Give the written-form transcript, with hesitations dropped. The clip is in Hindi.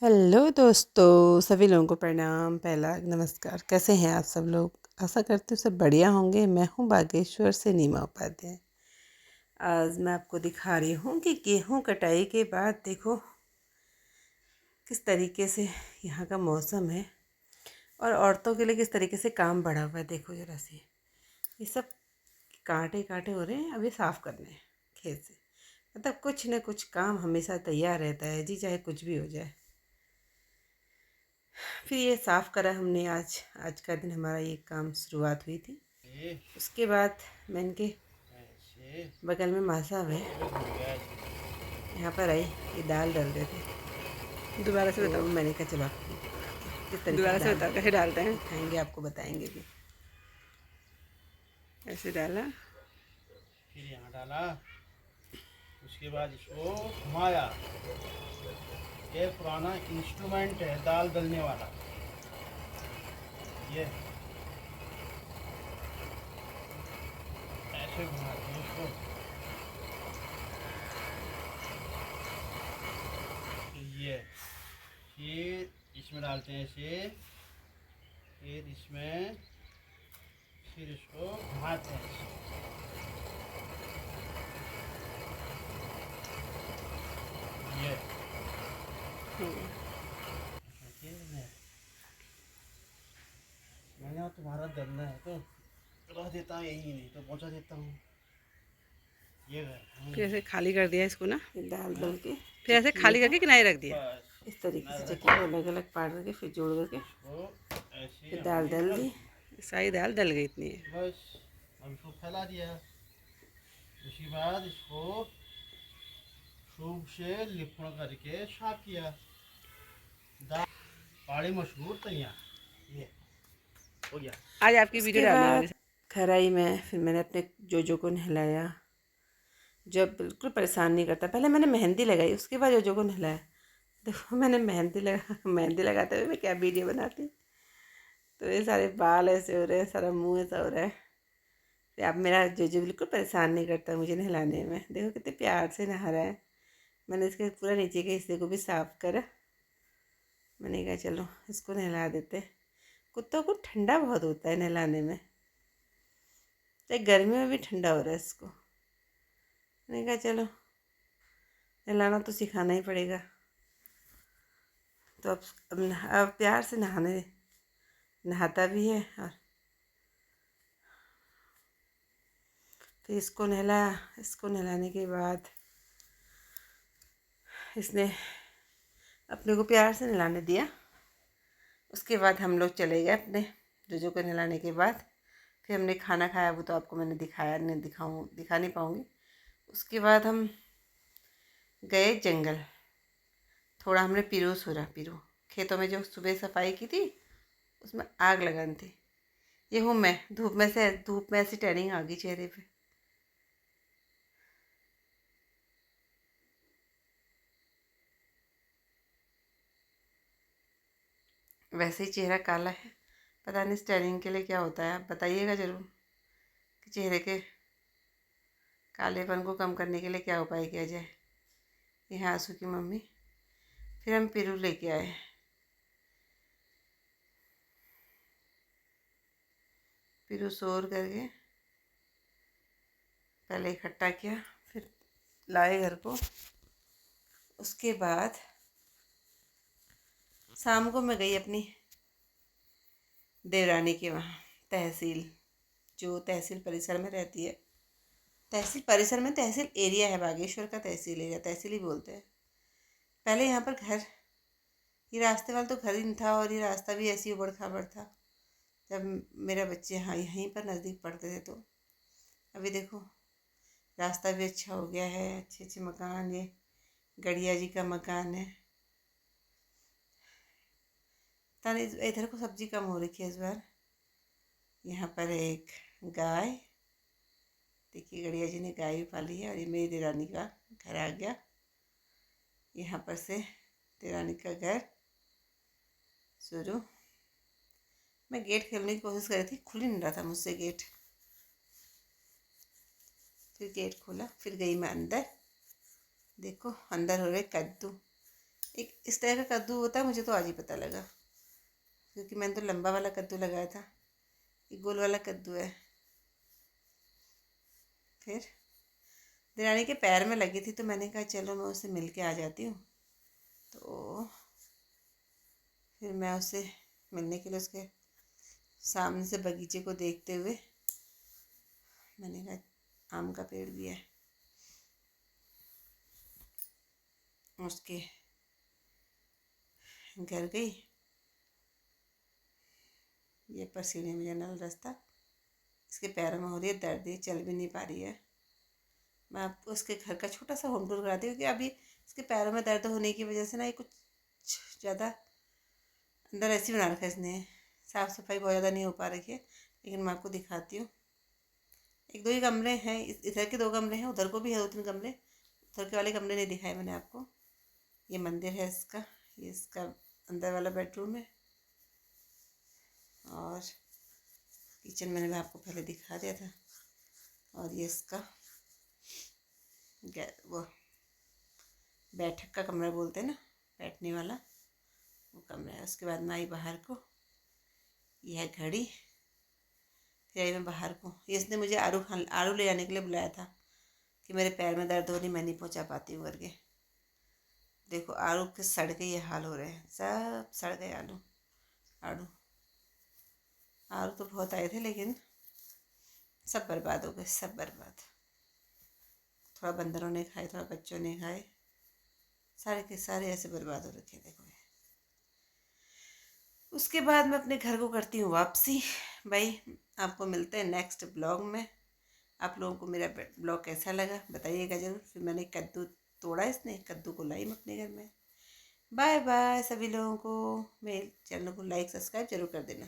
हेलो दोस्तों, सभी लोगों को प्रणाम। पहला नमस्कार। कैसे हैं आप सब लोग? आशा करती हूँ सब बढ़िया होंगे। मैं हूँ बागेश्वर से नीमा उपाध्याय। आज मैं आपको दिखा रही हूँ कि गेहूँ कटाई के बाद देखो किस तरीके से यहाँ का मौसम है और औरतों के लिए किस तरीके से काम बढ़ा हुआ है। देखो ज़रा सी, ये सब कांटे कांटे हो रहे हैं, अब ये साफ़ करने हैं खेत से। मतलब कुछ न कुछ काम हमेशा तैयार रहता है जी, चाहे कुछ भी हो जाए। फिर ये साफ़ करा हमने। आज का दिन हमारा ये काम शुरुआत हुई थी। उसके बाद मैं इनके बगल में मासा है, यहाँ पर आई, ये दाल डाल रहे थे। दोबारा से तो बताओ। मैंने कहा चलो आपको किस तरीके दोबारा से से बताओ कैसे डालते हैं। दिखाएंगे, आपको बताएंगे भी। ऐसे डाला, फिर यहाँ डाला, उसके बाद इसको घुमाया। ये पुराना इंस्ट्रूमेंट है दाल दलने वाला। ये ऐसे घुमाते हैं इसको। ये फिर इसमें डालते हैं इसे, फिर इसमें, फिर इसको घुमाते हैं। ये मैंने तुम्हारा दलना है तो रह देता हूँ, यही नहीं तो पहुँचा देता हूँ। ये फिर ऐसे खाली कर दिया इसको ना। ये दाल दल के फिर ऐसे चक्की में खाली था, करके किनारे रख दिया। बस इस तरीके से किनारे चक्की रख को अलग अलग पार करके फिर जोड़ करके इसको, ऐसे फिर दाल हमने दल दल दी। दिया। सारी दाल डल गई इतनी है। बस अब इसको फैला दिया। उसके बाद इसको खूब से लिपण करके साफ किया। दाल पहाड़ी मशहूर तैयार। ये हो गया। आज आपकी वीडियो उसके डालने बाद वाली। घर आई मैं, फिर मैंने अपने जोजो को नहलाया। जब बिल्कुल परेशान नहीं करता, पहले मैंने मेहंदी लगाई, उसके बाद जोजो को नहलाया। देखो मैंने मेहंदी लगाते हुए मैं क्या वीडियो बनाती। तो ये सारे बाल ऐसे हो रहे हैं, सारा मुंह ऐसा हो रहा है। तो अब मेरा जोजो बिल्कुल परेशान नहीं करता मुझे नहलाने में। देखो कितने प्यार से नहा रहा है। मैंने इसके पूरा नीचे के हिस्से को भी साफ करा। मैंने कहा चलो इसको नहला देते। कुत्तों को ठंडा बहुत होता है नहलाने में, चाहे गर्मी में भी ठंडा हो रहा है इसको। मैंने कहा चलो नहलाना तो सिखाना ही पड़ेगा। तो अब प्यार से नहाता भी है। और फिर इसको नहलाने के बाद इसने अपने को प्यार से नहलाने दिया। उसके बाद हम लोग चले गए अपने जोजो को नहलाने के बाद। फिर हमने खाना खाया, वो तो आपको मैंने दिखा नहीं पाऊँगी। उसके बाद हम गए जंगल। थोड़ा हमने पिरू खेतों में जो सुबह सफाई की थी, उसमें आग लगानी थी। ये हूँ मैं, धूप में ऐसी टैनिंग आ गई चेहरे पे। वैसे ही चेहरा काला है, पता नहीं टैनिंग के लिए क्या होता है। आप बताइएगा ज़रूर कि चेहरे के कालेपन को कम करने के लिए क्या उपाय किया जाए। ये है आंसू की मम्मी। फिर हम पिरू लेके आए। पिरू सोर करके पहले इकट्ठा किया, फिर लाए घर को। उसके बाद शाम को मैं गई अपनी देवरानी के वहाँ, तहसील, जो तहसील परिसर में रहती है। तहसील परिसर में तहसील एरिया है, बागेश्वर का तहसील एरिया, तहसील ही बोलते हैं। पहले यहाँ पर घर, ये रास्ते वाला तो घर ही नहीं था, और ये रास्ता भी ऐसी उबड़ खाबड़ था जब मेरे बच्चे यहाँ यहीं पर नज़दीक पढ़ते थे। तो अभी देखो रास्ता भी अच्छा हो गया है, अच्छे अच्छे मकान। ये गढ़िया जी का मकान है। तानी इधर को सब्जी कम हो रखी है इस बार। यहाँ पर एक गाय, देखिए गढ़िया जी ने गाय भी पाली है। और ये मेरी देरानी का घर आ गया। यहाँ पर से देरानी का घर शुरू। मैं गेट खोलने की कोशिश कर रही थी, खुल ही नहीं रहा था मुझसे गेट। फिर गेट खोला, फिर गई मैं अंदर। देखो अंदर हो रहे कद्दू। एक इस तरह का कद्दू होता है, मुझे तो आज ही पता लगा, क्योंकि मैंने तो लंबा वाला कद्दू लगाया था, ये गोल वाला कद्दू है। फिर दिरानी के पैर में लगी थी तो मैंने कहा चलो मैं उससे मिल के आ जाती हूँ। तो फिर मैं उससे मिलने के लिए उसके सामने से बगीचे को देखते हुए मैंने कहा आम का पेड़ भी है, उसके घर गई। ये पर सीढ़ी में जाने वाला रास्ता, इसके पैरों में हो रही है दर्द, ये चल भी नहीं पा रही है। मैं आपको उसके घर का छोटा सा होम टूर कराती हूँ, क्योंकि अभी इसके पैरों में दर्द होने की वजह से ना ये कुछ ज़्यादा अंदर ऐसी बना रखा है इसने, साफ़ सफाई बहुत ज़्यादा नहीं हो पा रही है। लेकिन मैं आपको दिखाती हूँ, एक दो ही कमरे हैं, इधर के 2 कमरे हैं, उधर को भी है 2-3 कमरे, उधर के वाले कमरे नहीं दिखाए मैंने आपको। ये मंदिर है इसका, ये इसका अंदर वाला बेडरूम है, और किचन मैंने भी आपको पहले दिखा दिया था। और ये इसका वो बैठक का कमरा बोलते हैं ना, बैठने वाला वो कमरा है। उसके बाद मैं आई बाहर को, यह है घड़ी। फिर आई मैं बाहर को, ये इसने मुझे आलू ले जाने के लिए बुलाया था कि मेरे पैर में दर्द हो रही, मैं नहीं पहुंचा पाती हूँ करके। देखो आलू के सड़ के ये हाल हो रहे हैं, सब सड़ गए आलू। आलू आलू तो बहुत आए थे लेकिन सब बर्बाद हो गए, सब बर्बाद। थोड़ा बंदरों ने खाए, थोड़ा बच्चों ने खाए, सारे के सारे ऐसे बर्बाद हो रखे। देखो ये, उसके बाद मैं अपने घर को करती हूँ वापसी। भाई आपको मिलते हैं नेक्स्ट ब्लॉग में। आप लोगों को मेरा ब्लॉग कैसा लगा बताइएगा ज़रूर। फिर मैंने कद्दू तोड़ा, इसने कद्दू को लाई मैं अपने घर में। बाय बाय सभी लोगों को, मेरे चैनल को लाइक सब्सक्राइब जरूर कर देना।